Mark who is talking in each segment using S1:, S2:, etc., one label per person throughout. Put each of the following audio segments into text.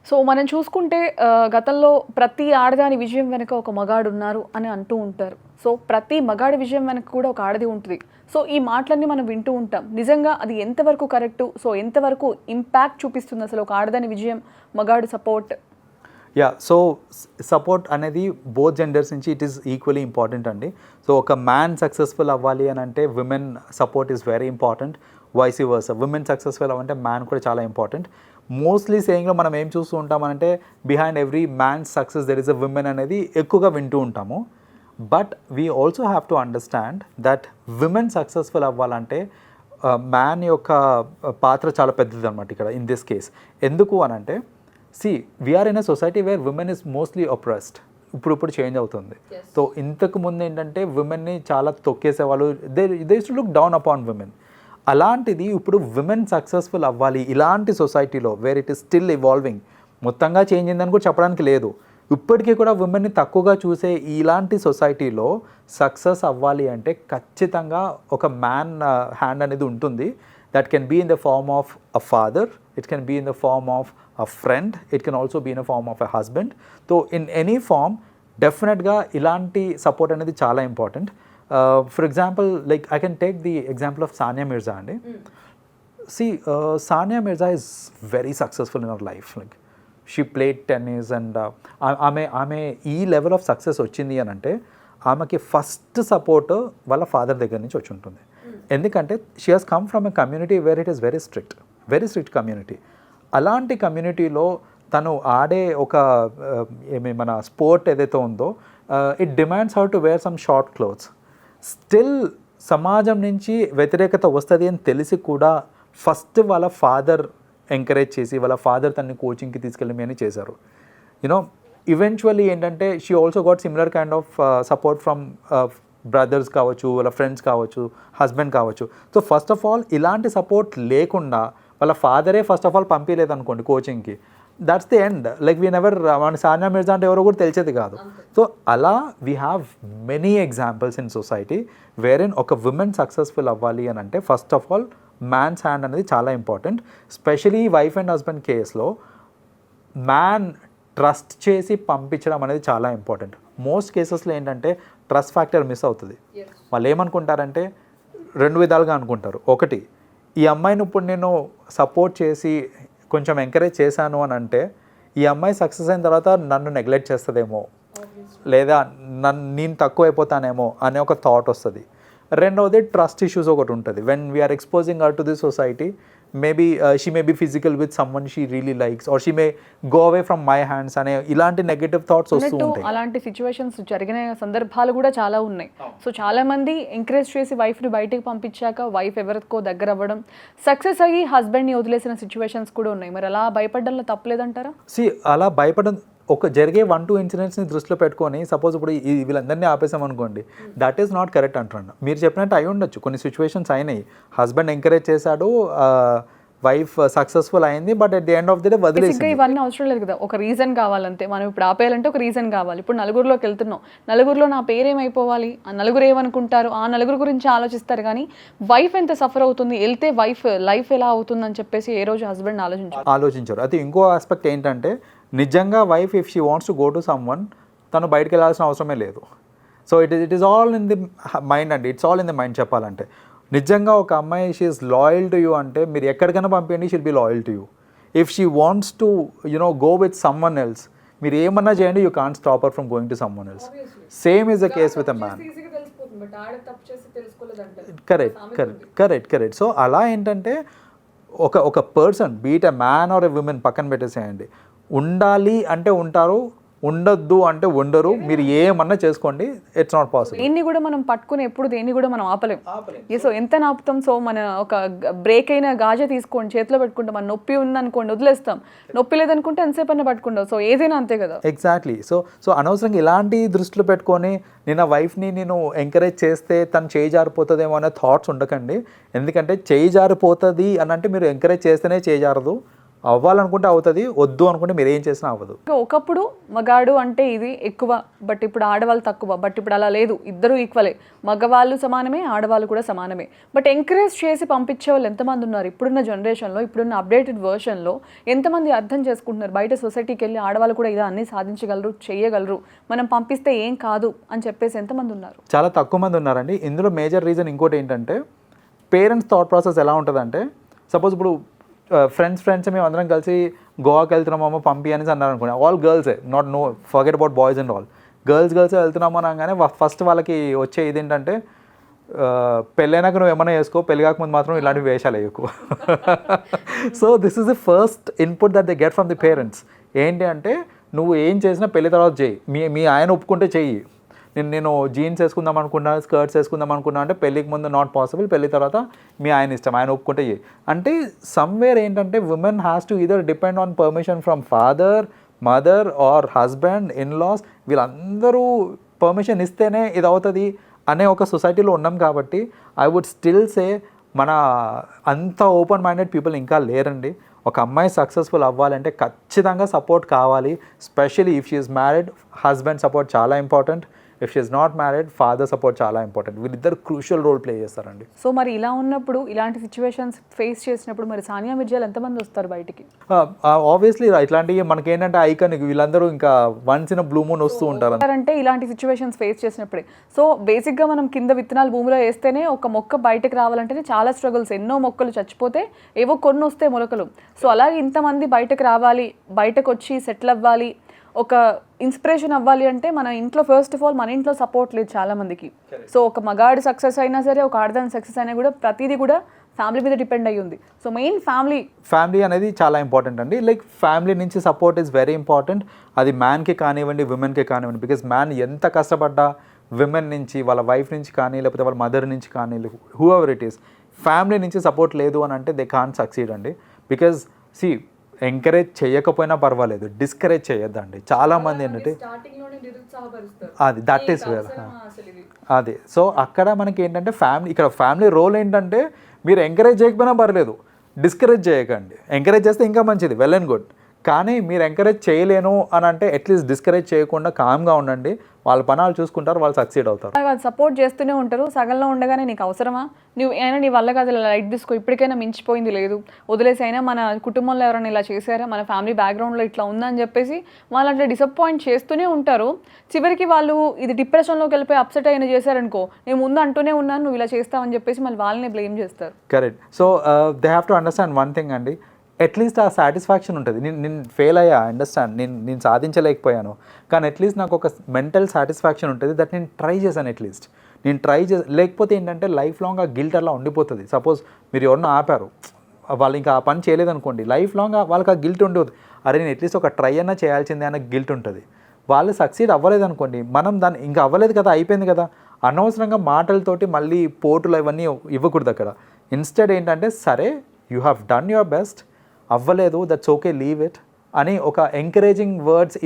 S1: So మనం చూసుకుంటే గతంలో ప్రతి ఆడదాని విజయం వెనుక ఒక మగాడు ఉన్నారు అని అంటూ ఉంటారు. సో ప్రతి మగాడి విజయం వెనక కూడా ఒక ఆడది ఉంటుంది. సో ఈ మాటలన్నీ మనం వింటూ ఉంటాం. నిజంగా అది ఎంతవరకు కరెక్టు? సో ఎంతవరకు ఇంపాక్ట్ చూపిస్తుంది అసలు ఒక ఆడదాని విజయం, మగాడు సపోర్ట్?
S2: సో సపోర్ట్ అనేది బోత్ జెండర్స్ నుంచి ఇట్ ఈస్ ఈక్వలీ ఇంపార్టెంట్ అండి. సో ఒక మ్యాన్ సక్సెస్ఫుల్ అవ్వాలి అని అంటే women support is very important, vice versa. Women successful అవ్వాలంటే మ్యాన్ కూడా చాలా ఇంపార్టెంట్. మోస్ట్లీ సేయింగ్లో మనం ఏం చూస్తూ ఉంటామనంటే behind every man success there is a women అనేది ఎక్కువగా వింటూ ఉంటాము. But we also have to understand that women successful అవ్వాలంటే మ్యాన్ యొక్క పాత్ర చాలా పెద్దది అనమాట ఇక్కడ ఇన్ దిస్ కేస్. ఎందుకు అనంటే we are in a society where women is mostly oppressed. ఇప్పుడు చేంజ్ అవుతుంది. సో ఇంతకు ముందు ఏంటంటే విమెన్ని చాలా తొక్కేసేవాళ్ళు, they to look down upon women. అలాంటిది ఇప్పుడు విమెన్ సక్సెస్ఫుల్ అవ్వాలి ఇలాంటి సొసైటీలో where it is still evolving, మొత్తంగా చేంజ్ అయిందని కూడా చెప్పడానికి లేదు. ఇప్పటికీ కూడా విమెన్ని తక్కువగా చూసే ఇలాంటి సొసైటీలో సక్సెస్ అవ్వాలి అంటే ఖచ్చితంగా ఒక మ్యాన్ హ్యాండ్ అనేది ఉంటుంది. That can be in the form of a father, it can be in the form of a friend, it can also be in a form of a husband. So in any form definitely ilanti support anedi chaala important. For example, like I can take the example of Sania Mirza andi. Sania Mirza is very successful in her life. Like she played tennis and ఆమె ఈ level of success వచ్చింది అని అంటే ఆమెకి first support వాళ్ళ father దగ్గర నుంచి వచ్చి ఉంటుంది. ఎందుకంటే she has come from a community where it is very strict community. అలాంటి కమ్యూనిటీలో తను ఆడే ఒక మన స్పోర్ట్ ఏదైతే ఉందో it demands how to wear some short clothes. Still సమాజం నుంచి వ్యతిరేకత వస్తుంది అని తెలిసి కూడా ఫస్ట్ వాళ్ళ ఫాదర్ ఎంకరేజ్ చేసి వాళ్ళ ఫాదర్ తనని కోచింగ్కి తీసుకెళ్ళి అని చేశారు. యూనో ఈవెన్చువల్లీ ఏంటంటే she also got similar kind of support from brothers కావచ్చు, వాళ్ళ ఫ్రెండ్స్ కావచ్చు, హస్బెండ్ కావచ్చు. సో ఫస్ట్ ఆఫ్ ఆల్ ఇలాంటి సపోర్ట్ లేకుండా వాళ్ళ ఫాదరే ఫస్ట్ ఆఫ్ ఆల్ పంపించలేదు అనుకోండి కోచింగ్కి, that's the end. Like we never మన సానియా మిర్జా అంటే ఎవరో కూడా తెలిసేది కాదు. సో అలా we have many examples in society where in ఒక విమెన్ సక్సెస్ఫుల్ అవ్వాలి అని అంటే first of all man's hand అనేది చాలా important. Specially wife and husband కేస్లో మ్యాన్ ట్రస్ట్ చేసి పంపించడం అనేది చాలా ఇంపార్టెంట్. మోస్ట్ కేసెస్లో ఏంటంటే ట్రస్ట్ ఫ్యాక్టర్ మిస్ అవుతుంది. వాళ్ళు ఏమనుకుంటారంటే రెండు విధాలుగా అనుకుంటారు. ఒకటి, ఈ అమ్మాయిని ఇప్పుడు నేను సపోర్ట్ చేసి కొంచెం ఎంకరేజ్ చేశాను అని అంటే ఈ అమ్మాయి సక్సెస్ అయిన తర్వాత నన్ను నెగ్లెక్ట్ చేస్తుందేమో, లేదా నేను తక్కువ అయిపోతానేమో అనే ఒక థాట్ వస్తుంది. రెండవది ట్రస్ట్ ఇష్యూస్ ఒకటి ఉంటుంది. When we're exposing her to this society, maybe she may be physical with someone she really likes or she may go away from my hands అనే ఇలాంటి నెగటివ్ థాట్స్ వస్తూ ఉంటాయి.
S1: అలాంటి సిచ్యువేషన్స్ జరిగిన సందర్భాలు కూడా చాలా ఉన్నాయి. సో చాలా మంది ఎంకరేజ్ చేసి వైఫ్ని బయటికి పంపించాక వైఫ్ ఎవరికో దగ్గర అవ్వడం, సక్సెస్ అయ్యి హస్బెండ్ని వదిలేసిన సిచ్యువేషన్స్ కూడా ఉన్నాయి. మరి అలా భయపడడంలో తప్పలేదంటారా?
S2: అలా భయపడడం ఒక జరిగే 1-2 ఇన్సిడెంట్స్ని దృష్టిలో పెట్టుకొని సపోజ్ ఇప్పుడు వీళ్ళందరినీ ఆపేసామనుకోండి, దట్ ఈస్ నాట్ కరెక్ట్ అంటున్నాను. మీరు చెప్పినట్టు అయి ఉండొచ్చు, కొన్ని సిచ్యువేషన్స్ అయినాయి, హస్బెండ్ ఎంకరేజ్ చేశాడు, వైఫ్ సక్సెస్ఫుల్ అయింది, but at the end of the day వదిలేసి.
S1: ఇవన్నీ అవసరం లేదు కదా, ఒక రీజన్ కావాలంతే. మనం ఇప్పుడు ఆపేయాలంటే ఒక రీజన్ కావాలి. ఇప్పుడు నలుగురిలోకి వెళ్తున్నాం, నలుగురిలో నా పేరేమైపోవాలి, ఆ నలుగురు ఏమనుకుంటారు, ఆ నలుగురు గురించి ఆలోచిస్తారు. కానీ వైఫ్ ఎంత సఫర్ అవుతుంది, వెళ్తే వైఫ్ లైఫ్ ఎలా అవుతుందని చెప్పేసి ఏ రోజు హస్బెండ్ ఆలోచించారు.
S2: అయితే ఇంకో ఆస్పెక్ట్ ఏంటంటే నిజంగా wife if she wants to go to someone, తను బయటకు వెళ్ళాల్సిన అవసరమే లేదు. So it is all in the mind అండి, it's all in the mind చెప్పాలంటే. నిజంగా ఒక అమ్మాయి she is loyal to you అంటే మీరు ఎక్కడికైనా పంపించండి, she'll be loyal to you. If she wants to go with someone else, మీరు ఏమన్నా చేయండి, you can't stop her from going to someone else. Same is the case with a man. Correct. So అలా ఏంటంటే ఒక person beat a man or a women పక్కన పెట్టేసేయండి, ఉండాలి అంటే ఉంటారు, ఉండొద్దు అంటే ఉండరు. మీరు ఏమన్నా చేసుకోండి, ఇట్స్ నాట్ పాసిబుల్.
S1: దేన్ని కూడా మనం పట్టుకుని ఎప్పుడు దేన్ని కూడా మనం ఆపలేం. సో ఎంత ఆపుతాం? సో మన ఒక బ్రేక్ అయిన గాజా తీసుకోండి, చేతిలో పెట్టుకుంటాం, మన నొప్పి ఉందనుకోండి వదిలేస్తాం, నొప్పి లేదనుకుంటే ఎంతసేపు అన్న పట్టుకుంటాం. సో ఏదైనా అంతే కదా.
S2: ఎగ్జాక్ట్లీ. సో అనవసరంగా ఇలాంటి దృష్టిలో పెట్టుకొని నేను ఆ వైఫ్ని నేను ఎంకరేజ్ చేస్తే తను చేయి జారిపోతుందేమో అనే థాట్స్ ఉండకండి. ఎందుకంటే చేయి జారిపోతుంది అని అంటే మీరు ఎంకరేజ్ చేస్తేనే చేయి జారదు, అవ్వాలనుకుంటే అవుతుంది, వద్దు అనుకుంటే మీరు ఏం చేసినా అవ్వదు.
S1: ఒకప్పుడు మగాడు అంటే ఇది ఎక్కువ, బట్ ఇప్పుడు ఆడవాళ్ళు తక్కువ. బట్ ఇప్పుడు అలా లేదు, ఇద్దరు ఈక్వలే. మగవాళ్ళు సమానమే, ఆడవాళ్ళు కూడా సమానమే. బట్ ఎంకరేజ్ చేసి పంపించే వాళ్ళు ఎంతమంది ఉన్నారు ఇప్పుడున్న జనరేషన్లో, ఇప్పుడున్న అప్డేటెడ్ వర్షన్లో? ఎంతమంది అర్థం చేసుకుంటున్నారు? బయట సొసైటీకి వెళ్ళి ఆడవాళ్ళు కూడా ఇలా అన్నీ సాధించగలరు, చేయగలరు, మనం పంపిస్తే ఏం కాదు అని చెప్పేసి ఎంతమంది ఉన్నారు?
S2: చాలా తక్కువ మంది ఉన్నారండి. ఇందులో మేజర్ రీజన్ ఇంకోటి ఏంటంటే, పేరెంట్స్ థాట్ ప్రాసెస్ ఎలా ఉంటుందంటే, సపోజ్ ఇప్పుడు ఫ్రెండ్స్ మేము అందరం కలిసి గోవాకి వెళ్తున్నామో పంపి అనేసి అన్నారు అనుకోండి, ఆల్ గర్ల్సే, not no forget about boys and all, గర్ల్సే వెళ్తున్నామో అనగానే ఫస్ట్ వాళ్ళకి వచ్చే ఇదేంటంటే, పెళ్ళైనాక నువ్వు ఏమైనా వేసుకో, పెళ్ళి కాకముందు మాత్రం ఇలాంటి వేషాలు ఎక్కువ. So this is the first input that they get from the parents. ఏంటి అంటే, నువ్వు ఏం చేసినా పెళ్లి తర్వాత చేయి, మీ ఆయన ఒప్పుకుంటే చెయ్యి. నేను జీన్స్ వేసుకుందాం అనుకున్నా, స్కర్ట్స్ వేసుకుందాం అనుకున్నా అంటే పెళ్ళికి ముందు నాట్ పాసిబుల్, పెళ్ళి తర్వాత మీ ఆయన ఇష్టం, ఆయన ఒప్పుకుంటే చేయి. అంటే సమ్వేర్ ఏంటంటే, women has to either depend on permission from father, mother or husband, in laws, వీళ్ళందరూ పర్మిషన్ ఇస్తేనే ఇది అవుతుంది అనే ఒక సొసైటీలో ఉన్నాం. కాబట్టి ఐ వుడ్ స్టిల్ సే మన అంత ఓపెన్ మైండెడ్ పీపుల్ ఇంకా లేరండి. ఒక అమ్మాయి సక్సెస్ఫుల్ అవ్వాలంటే ఖచ్చితంగా సపోర్ట్ కావాలి. Specially if she is married, husband support చాలా important. If she is not married, father support చాలా ఇంపార్టెంట్. వీళ్ళిద్దరు క్రూషియల్ రోల్ ప్లే చేస్తారండి.
S1: సో మరి ఇలా ఉన్నప్పుడు, ఇలాంటి సిచ్యువేషన్స్ ఫేస్ చేసినప్పుడు మరి సానియా మిర్జాలు ఎంతమంది వస్తారు బయటికి?
S2: ఆబ్వియస్లీ ఇట్లాంటివి మనకేంటంటే ఐకానిక్, వీళ్ళందరూ ఇంకా వన్స్ ఇన్ బ్లూ మూన్ వస్తూ ఉంటారు.
S1: అంటే ఇలాంటి సిచ్యువేషన్స్ ఫేస్ చేసినప్పుడే. సో బేసిక్గా మనం కింద విత్తనాలు భూమిలో వేస్తేనే ఒక మొక్క బయటకు రావాలంటేనే చాలా స్ట్రగుల్స్. ఎన్నో మొక్కలు చచ్చిపోతే ఏవో కొన్ని వస్తాయి మొలకలు. సో అలాగే ఇంతమంది బయటకు రావాలి, బయటకు వచ్చి సెటిల్ అవ్వాలి, ఒక ఇన్స్పిరేషన్ అవ్వాలి అంటే మన ఇంట్లో ఫస్ట్ ఆఫ్ ఆల్ మన ఇంట్లో సపోర్ట్ లేదు చాలా మందికి. సో ఒక మగాడి సక్సెస్ అయినా సరే, ఒక ఆడదాని సక్సెస్ అయినా కూడా ప్రతిదీ కూడా ఫ్యామిలీ మీద డిపెండ్ అయ్యి ఉంది. సో మెయిన్ ఫ్యామిలీ
S2: అనేది చాలా ఇంపార్టెంట్ అండి. లైక్ ఫ్యామిలీ నుంచి సపోర్ట్ ఈజ్ వెరీ ఇంపార్టెంట్. అది మ్యాన్కి కానివ్వండి, విమెన్కి కానివ్వండి. బికాజ్ మ్యాన్ ఎంత కష్టపడ్డా విమెన్ నుంచి, వాళ్ళ వైఫ్ నుంచి కానీ, లేకపోతే వాళ్ళ మదర్ నుంచి కానీ, who ever it is, family నుంచి సపోర్ట్ లేదు అని అంటే దే కాంట్ సక్సీడ్ అండి. బికాజ్ సి, ఎంకరేజ్ చేయకపోయినా పర్వాలేదు, డిస్కరేజ్ చేయొద్దండి. చాలామంది ఏంటంటే అది దట్ ఈస్ వేర్ అది. సో అక్కడ మనకి ఏంటంటే ఇక్కడ ఫ్యామిలీ రోల్ ఏంటంటే, మీరు ఎంకరేజ్ చేయకపోయినా పర్లేదు, డిస్కరేజ్ చేయకండి. ఎంకరేజ్ చేస్తే ఇంకా మంచిది, వెల్ అండ్ గుడ్. కానీ మీరు ఎంకరేజ్ చేయలేను అని అంటే అట్లీస్ట్ డిస్కరేజ్ చేయకుండా కామ్గా ఉండండి. వాళ్ళ పనాలు చూసుకుంటారు, వాళ్ళు సక్సీడ్ అవుతారు.
S1: సపోర్ట్ చేస్తూనే ఉంటారు. సగంలో ఉండగానే నీకు అవసరమా, నువ్వు అయినా నీ వల్ల కాదు, లైట్ తీసుకో, ఇప్పటికైనా మించిపోయింది లేదు, వదిలేసి, అయినా మన కుటుంబంలో ఎవరైనా ఇలా చేశారా, మన ఫ్యామిలీ బ్యాక్గ్రౌండ్లో ఇట్లా ఉందని చెప్పేసి వాళ్ళు అట్లా డిసప్పాయింట్ చేస్తూనే ఉంటారు. చివరికి వాళ్ళు ఇది డిప్రెషన్లోకి వెళ్ళిపోయి అప్సెట్ అయినా చేశారనుకో, నేను ముందు అంటూనే ఉన్నాను నువ్వు ఇలా చేస్తావని చెప్పేసి మళ్ళీ వాళ్ళని బ్లేమ్ చేస్తారు.
S2: Correct. So they have to understand one thing అండి, అట్లీస్ట్ ఆ సాటిస్ఫాక్షన్ ఉంటుంది. నేను ఫెయిల్ అయ్యా, అండర్స్టాండ్, నేను సాధించలేకపోయాను, కానీ అట్లీస్ట్ నాకు ఒక మెంటల్ సాటిస్ఫాక్షన్ ఉంటుంది దట్ నేను ట్రై చేశాను. అట్లీస్ట్ నేను ట్రై లేకపోతే ఏంటంటే లైఫ్ లాంగ్ ఆ గిల్ట్ అలా ఉండిపోతుంది. సపోజ్ మీరు ఎవరినో ఆపారు, వాళ్ళు ఇంకా ఆ పని చేయలేదనుకోండి, లైఫ్ లాంగ్ వాళ్ళకి ఆ గిల్ట్ ఉండదు. అరే నేను అట్లీస్ట్ ఒక ట్రై అన్నా చేయాల్సిందే అన్న గిల్ట్ ఉంటుంది. వాళ్ళు సక్సీడ్ అవ్వలేదు అనుకోండి, మనం దాన్ని ఇంకా అవ్వలేదు కదా, అయిపోయింది కదా, అనవసరంగా మాటలతోటి మళ్ళీ పోటులు ఇవన్నీ ఇవ్వకూడదు అక్కడ. ఇన్స్టెడ్ ఏంటంటే, సరే you have done your best, అవ్వలేదు, దట్స్ ఓకే, లీవ్ ఇట్ అని ఒక ఎంకరేజింగ్ వర్డ్స్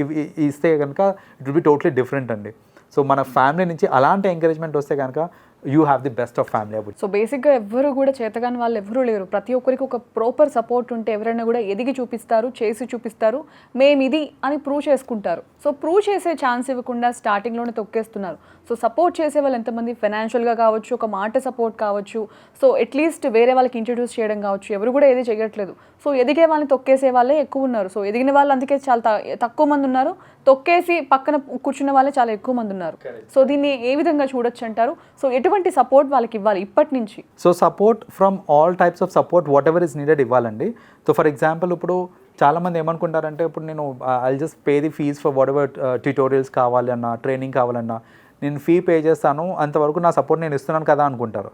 S2: ఇస్తే కనుక it will be totally different అండి. సో మన ఫ్యామిలీ నుంచి అలాంటి ఎంకరేజ్మెంట్ వస్తే కనుక you have the best of family.
S1: So బేసిక్గా ఎవ్వరు కూడా చేతగాని వాళ్ళు ఎవరూ లేరు. ప్రతి ఒక్కరికి ఒక ప్రాపర్ సపోర్ట్ ఉంటే ఎవరైనా కూడా ఎదిగి చూపిస్తారు, చేసి చూపిస్తారు, మేము ఇది అని ప్రూవ్ చేసుకుంటారు. సో ప్రూవ్ చేసే ఛాన్స్ ఇవ్వకుండా స్టార్టింగ్లోనే తొక్కేస్తున్నారు. సో సపోర్ట్ చేసే వాళ్ళు ఎంతమంది, ఫైనాన్షియల్గా కావచ్చు, ఒక మాట సపోర్ట్ కావచ్చు, సో అట్లీస్ట్ వేరే వాళ్ళకి ఇంట్రడ్యూస్ చేయడం కావచ్చు, ఎవరు కూడా ఏది చేయట్లేదు. సో ఎదిగే వాళ్ళని తొక్కేసే వాళ్ళే ఎక్కువ ఉన్నారు. సో ఎదిగిన వాళ్ళు అందుకే చాలా తక్కువ మంది ఉన్నారు, తొక్కేసి పక్కన కూర్చున్న వాళ్ళే చాలా ఎక్కువ మంది ఉన్నారు. సో దీన్ని ఏ విధంగా చూడొచ్చు అంటారు? సో ఎటువంటి సపోర్ట్ వాళ్ళకి ఇవ్వాలి ఇప్పటి నుంచి?
S2: So support from all types of support, whatever is needed ఇవ్వాలండి. సో ఫర్ ఎగ్జాంపుల్, ఇప్పుడు చాలామంది ఏమనుకుంటారంటే, ఇప్పుడు నేను I just pay the fees for whatever tutorials కావాలన్నా, ట్రైనింగ్ కావాలన్నా నేను ఫీ పే చేస్తాను, అంతవరకు నా సపోర్ట్ నేను ఇస్తున్నాను కదా అనుకుంటారు.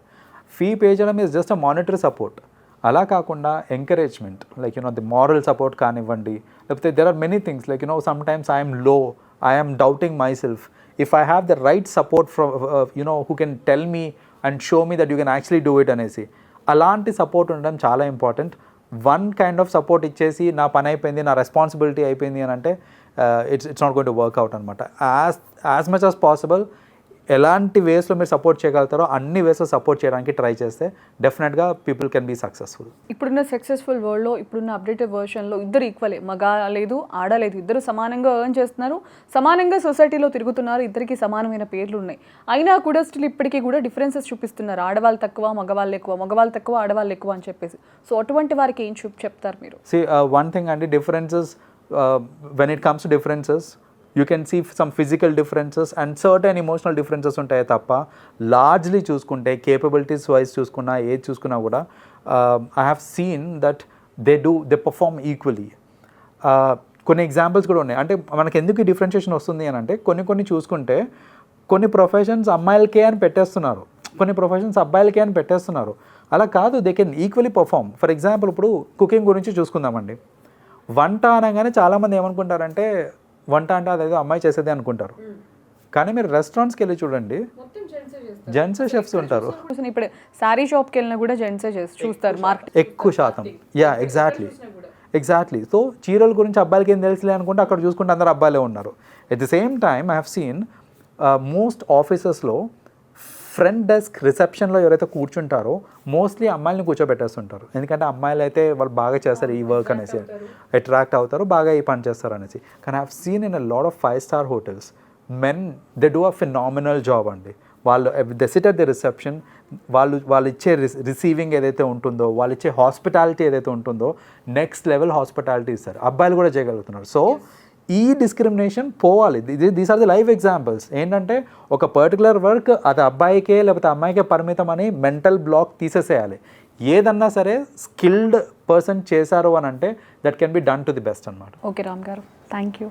S2: ఫీ పే చేయడం is just a monetary support. అలా కాకుండా encouragement, like the moral support కానివ్వండి, లేకపోతే there are many things, like sometimes I'm low, I'm doubting myself, if I have the right support from who can tell me and show me that you can actually do it అనేసి, అలాంటి support ఉండడం చాలా important. One kind of support ఇచ్చేసి నా పని అయిపోయింది, నా responsibility అయిపోయింది అని అంటే it's not going to work out అనమాట. యాజ్ మచ్ యాజ్ పాసిబుల్ ఎలాంటి వేస్లో మీరు సపోర్ట్ చేయగలుగుతారో అన్ని వేస్లో సపోర్ట్ చేయడానికి ట్రై చేస్తే డెఫినెట్గా పీపుల్ కెన్ బీ సక్సెస్ఫుల్.
S1: ఇప్పుడున్న సక్సెస్ఫుల్ వరల్డ్లో ఇప్పుడున్న అప్డేటెడ్ వర్షన్లో ఇద్దరు ఈక్వలే, మగ లేదు ఆడ లేదు, ఇద్దరు సమానంగా ఎర్న్ చేస్తున్నారు, సమానంగా సొసైటీలో తిరుగుతున్నారు, ఇద్దరికి సమానమైన పేర్లు ఉన్నాయి. అయినా కూడా స్టిల్ ఇప్పటికీ కూడా డిఫరెన్సెస్ చూపిస్తున్నారు, ఆడవాళ్ళు తక్కువ మగవాళ్ళు ఎక్కువ, మగవాళ్ళు తక్కువ ఆడవాళ్ళు ఎక్కువ అని చెప్పేసి. సో అటువంటి వారికి ఏం చెప్తారు మీరు?
S2: వన్ థింగ్ అండి, differences when it comes to differences you can see some physical differences and certain emotional differences ఉంటాయి తప్ప లార్జ్లీ చూసుకుంటే కేపబిలిటీస్ వైజ్ చూసుకున్నా ఏది చూసుకున్నా కూడా I have scene that they perform equally. కొన్ని ఎగ్జాంపుల్స్ కూడా ఉన్నాయి. అంటే మనకి ఎందుకు ఈ డిఫరెన్షియేషన్ వస్తుంది అని అంటే కొన్ని చూసుకుంటే కొన్ని ప్రొఫెషన్స్ అమ్మాయిలకే అని పెట్టేస్తున్నారు, కొన్ని ప్రొఫెషన్స్ అబ్బాయిలకే అని పెట్టేస్తున్నారు. అలా కాదు, they can equally perform. For example ఇప్పుడు కుకింగ్ గురించి చూసుకుందామండి. వంట అనగానే చాలామంది ఏమనుకుంటారంటే వంట అంటే అదేదో అమ్మాయి చేసేదే అనుకుంటారు. కానీ మీరు రెస్టారెంట్స్కి వెళ్ళి చూడండి, జెంట్స్ షెఫ్స్ ఉంటారు.
S1: ఇప్పుడు శారీ షాప్కి వెళ్ళినా కూడా జెంట్సే చూస్తారు మార్కెట్
S2: ఎక్కువ శాతం. Yeah exactly. సో చీరల గురించి అబ్బాయిలకి ఏం తెలుసులే అనుకుంటే అక్కడ చూసుకుంటే అందరు అబ్బాయిలే ఉన్నారు. At the same time I have seen most ఆఫీసెస్లో ఫ్రంట్ డెస్క్ రిసెప్షన్లో ఎవరైతే కూర్చుంటారో మోస్ట్లీ అమ్మాయిని కూర్చోబెట్టేస్తుంటారు. ఎందుకంటే అమ్మాయిలు అయితే వాళ్ళు బాగా చేస్తారు ఈ వర్క్ అనేసి, అట్రాక్ట్ అవుతారు, బాగా ఈ పని చేస్తారు అనేసి. కానీ I have seen in a lot of 5-star hotels men they do a phenomenal job అండి. వాళ్ళు they SIT at the reception, వాళ్ళు ఇచ్చే రిసీవింగ్ ఏదైతే ఉంటుందో, వాళ్ళు ఇచ్చే హాస్పిటాలిటీ ఏదైతే ఉంటుందో నెక్స్ట్ లెవెల్ హాస్పిటాలిటీ ఇస్తారు. అబ్బాయిలు కూడా చేయగలుగుతున్నారు. సో ఈ డిస్క్రిమినేషన్ పోవాలి. These are the live examples. ఏంటంటే ఒక పర్టికులర్ వర్క్ అది అబ్బాయికే లేకపోతే అమ్మాయికే పరిమితం అని మెంటల్ బ్లాక్ తీసేసేయాలి. ఏదన్నా సరే స్కిల్డ్ పర్సన్ చేశారు అని అంటే that can be done to the best అనమాట.
S1: ఓకే రామ్ గారు, థ్యాంక్ యూ.